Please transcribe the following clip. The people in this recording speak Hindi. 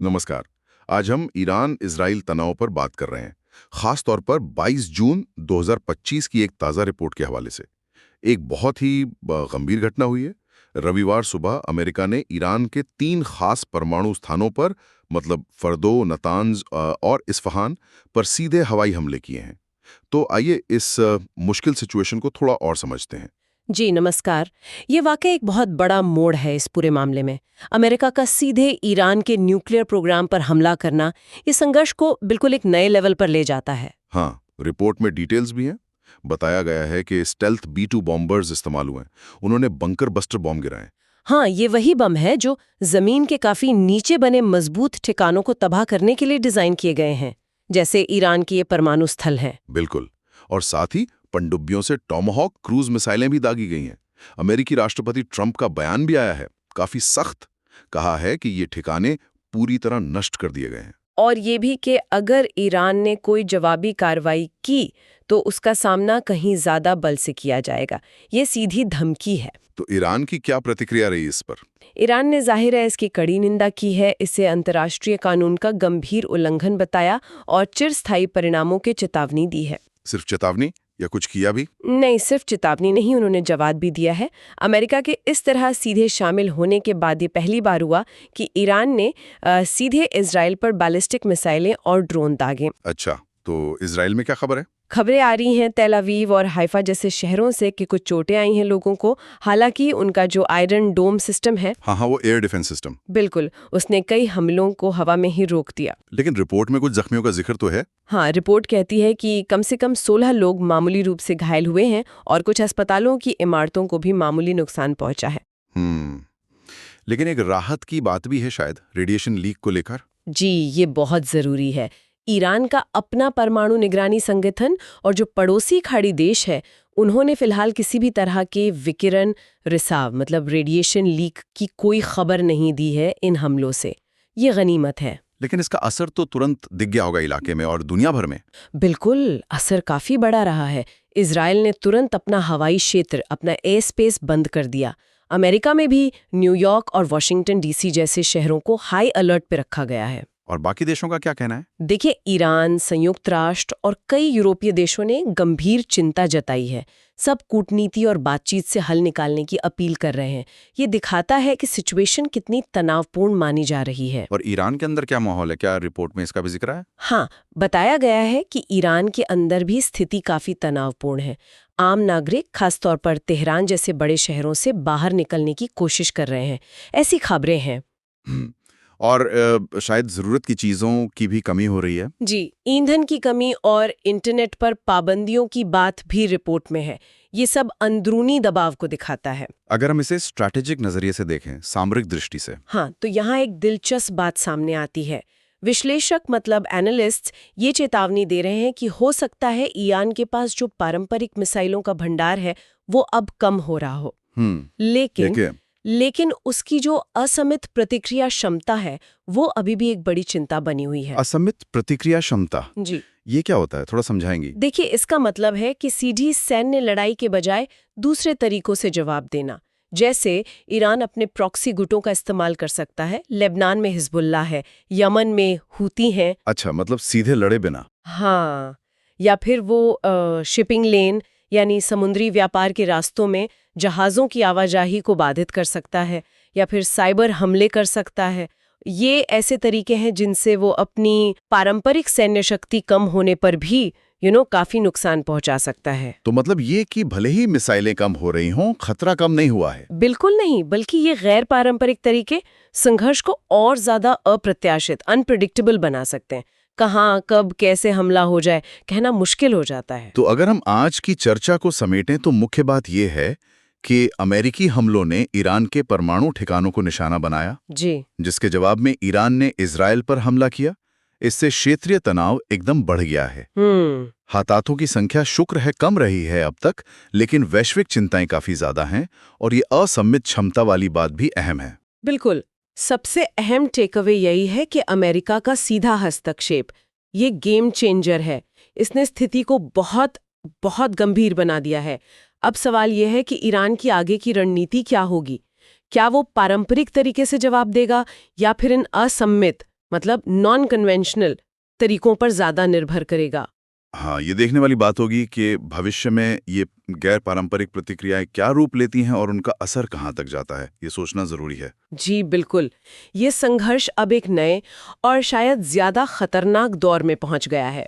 नमस्कार। आज हम ईरान इजराइल तनाव पर बात कर रहे हैं, खास तौर पर 22 जून 2025 की एक ताज़ा रिपोर्ट के हवाले से। एक बहुत ही गंभीर घटना हुई है। रविवार सुबह अमेरिका ने ईरान के 3 खास परमाणु स्थानों पर, मतलब फर्दो, नतांज और इस्फहान पर सीधे हवाई हमले किए हैं। तो आइए इस मुश्किल सिचुएशन को थोड़ा और समझते हैं। जी नमस्कार। ये वाकई एक बहुत बड़ा मोड़ है इस पूरे मामले में। अमेरिका का सीधे ईरान के न्यूक्लियर प्रोग्राम पर हमला करना इस संघर्ष को बिल्कुल एक नए लेवल पर ले जाता है। हाँ, रिपोर्ट में डिटेल्स भी हैं। बताया गया है कि स्टेल्थ B-2 बॉम्बर्स इस्तेमाल हुए हैं। उन्होंने बंकर बस्टर बॉम्ब गिराए। हाँ, ये वही बम है जो जमीन के काफी नीचे बने मजबूत ठिकानों को तबाह करने के लिए डिजाइन किए गए हैं, जैसे ईरान के ये परमाणु स्थल हैं। बिल्कुल। और साथ ही पनडुब्बियों से टॉमहॉक क्रूज मिसाइलें भी दागी गई हैं। अमेरिकी राष्ट्रपति ट्रंप का बयान भी आया है, काफी सख्त। कहा है कि ये ठिकाने पूरी तरह नष्ट कर दिए गए हैं। और ये भी कि अगर ईरान ने कोई जवाबी कार्रवाई की तो उसका सामना कहीं ज्यादा बल से किया जाएगा। ये सीधी धमकी है। तो ईरान की क्या प्रतिक्रिया रही इस पर? ईरान ने जाहिर है इसकी कड़ी निंदा की है, इसे अंतर्राष्ट्रीय कानून का गंभीर उल्लंघन बताया और चिरस्थायी परिणामों की चेतावनी दी है। सिर्फ चेतावनी या कुछ किया भी? नहीं, सिर्फ चेतावनी नहीं, उन्होंने जवाब भी दिया है। अमेरिका के इस तरह सीधे शामिल होने के बाद ये पहली बार हुआ कि ईरान ने सीधे इजराइल पर बैलिस्टिक मिसाइलें और ड्रोन दागे। अच्छा, तो इजराइल में क्या खबर है? खबरें आ रही हैं तेल अवीव और हाइफा जैसे शहरों से कि कुछ चोटें आई हैं लोगों को। हालांकि उनका जो आयरन डोम सिस्टम है, हाँ, वो एयर डिफेंस सिस्टम। बिल्कुल, उसने कई हमलों को हवा में ही रोक दिया। लेकिन रिपोर्ट में कुछ जख्मियों का जिक्र तो है। हाँ, रिपोर्ट कहती है कि कम से कम 16 लोग मामूली रूप से घायल हुए हैं और कुछ अस्पतालों की इमारतों को भी मामूली नुकसान पहुंचा है। लेकिन एक राहत की बात भी है शायद, रेडिएशन लीक को लेकर। जी, ये बहुत जरूरी है। ईरान का अपना परमाणु निगरानी संगठन और जो पड़ोसी खाड़ी देश है, उन्होंने फिलहाल किसी भी तरह के विकिरण रिसाव, मतलब रेडिएशन लीक की कोई खबर नहीं दी है इन हमलों से। ये गनीमत है। लेकिन इसका असर तो तुरंत दिख गया होगा इलाके में और दुनिया भर में। बिल्कुल, असर काफी बड़ा रहा है। इजराइल ने तुरंत अपना हवाई क्षेत्र, अपना एयर स्पेस बंद कर दिया। अमेरिका में भी न्यूयॉर्क और वॉशिंगटन DC जैसे शहरों को हाई अलर्ट पे रखा गया है। और बाकी देशों का क्या कहना है? देखिए, ईरान, संयुक्त राष्ट्र और कई यूरोपीय देशों ने गंभीर चिंता जताई है। सब कूटनीति और बातचीत से हल निकालने की अपील कर रहे हैं। ये दिखाता है कि सिचुएशन कितनी तनावपूर्ण मानी जा रही है। और ईरान के अंदर क्या माहौल है? क्या रिपोर्ट में इसका भी जिक्र है? हाँ, बताया गया है कि ईरान के अंदर भी स्थिति काफी तनावपूर्ण है। आम नागरिक, खासतौर पर तेहरान जैसे बड़े शहरों से बाहर निकलने की कोशिश कर रहे हैं, ऐसी खबरें हैं। और शायद जरूरत की चीजों की भी कमी हो रही है। जी, ईंधन की कमी और इंटरनेट पर पाबंदियों की बात भी रिपोर्ट में है। ये सब अंदरूनी दबाव को दिखाता है। अगर हम इसे स्ट्रैटेजिक नजरिए से देखें, सामरिक दृष्टि से। हाँ, तो यहाँ एक दिलचस्प बात सामने आती है। विश्लेषक, मतलब एनालिस्ट्स, ये चेतावनी दे रहे हैं कि हो सकता है ईरान के पास जो पारंपरिक मिसाइलों का भंडार है वो अब कम हो रहा हो। लेकिन उसकी जो असमित प्रतिक्रिया क्षमता है वो अभी भी एक बड़ी चिंता बनी हुई है। असमित प्रतिक्रिया क्षमता? जी, ये क्या होता है, थोड़ा समझाएंगी? देखिए, इसका मतलब है कि सीधी सैन्य लड़ाई के बजाय दूसरे तरीकों से जवाब देना। जैसे ईरान अपने प्रॉक्सी गुटों का इस्तेमाल कर सकता है। लेबनान में हिजबुल्लाह है, यमन में हूती हैं। अच्छा, मतलब सीधे लड़े बिना। हाँ, या फिर वो शिपिंग लेन, यानी समुद्री व्यापार के रास्तों में जहाज़ों की आवाजाही को बाधित कर सकता है, या फिर साइबर हमले कर सकता है। ये ऐसे तरीके हैं जिनसे वो अपनी पारंपरिक सैन्य शक्ति कम होने पर भी काफी नुकसान पहुंचा सकता है। तो मतलब ये कि भले ही मिसाइलें कम हो रही हों, खतरा कम नहीं हुआ है। बिल्कुल नहीं, बल्कि ये गैर पारंपरिक तरीके संघर्ष को और ज्यादा अप्रत्याशित, अनप्रिडिक्टेबल बना सकते हैं। कहाँ, कब, कैसे हमला हो जाए, कहना मुश्किल हो जाता है। तो अगर हम आज की चर्चा को समेटें तो मुख्य बात यह है कि अमेरिकी हमलों ने ईरान के परमाणु ठिकानों को निशाना बनाया, जी, जिसके जवाब में ईरान ने इजराइल पर हमला किया। इससे क्षेत्रीय तनाव एकदम बढ़ गया है। हताहतों की संख्या शुक्र है कम रही है अब तक, लेकिन वैश्विक चिंताएं काफी ज्यादा हैं और ये असम्मित क्षमता वाली बात भी अहम है। बिल्कुल। सबसे अहम टेकअवे यही है कि अमेरिका का सीधा हस्तक्षेप ये गेम चेंजर है। इसने स्थिति को बहुत बहुत गंभीर बना दिया है। अब सवाल यह है कि ईरान की आगे की रणनीति क्या होगी। क्या वो पारंपरिक तरीके से जवाब देगा या फिर इन असम्मित, मतलब नॉन कन्वेंशनल तरीकों पर ज्यादा निर्भर करेगा। हाँ, ये देखने वाली बात होगी कि भविष्य में ये गैर पारंपरिक प्रतिक्रियाएं क्या रूप लेती हैं और उनका असर कहाँ तक जाता है, ये सोचना जरूरी है। जी बिल्कुल, ये संघर्ष अब एक नए और शायद ज्यादा खतरनाक दौर में पहुंच गया है।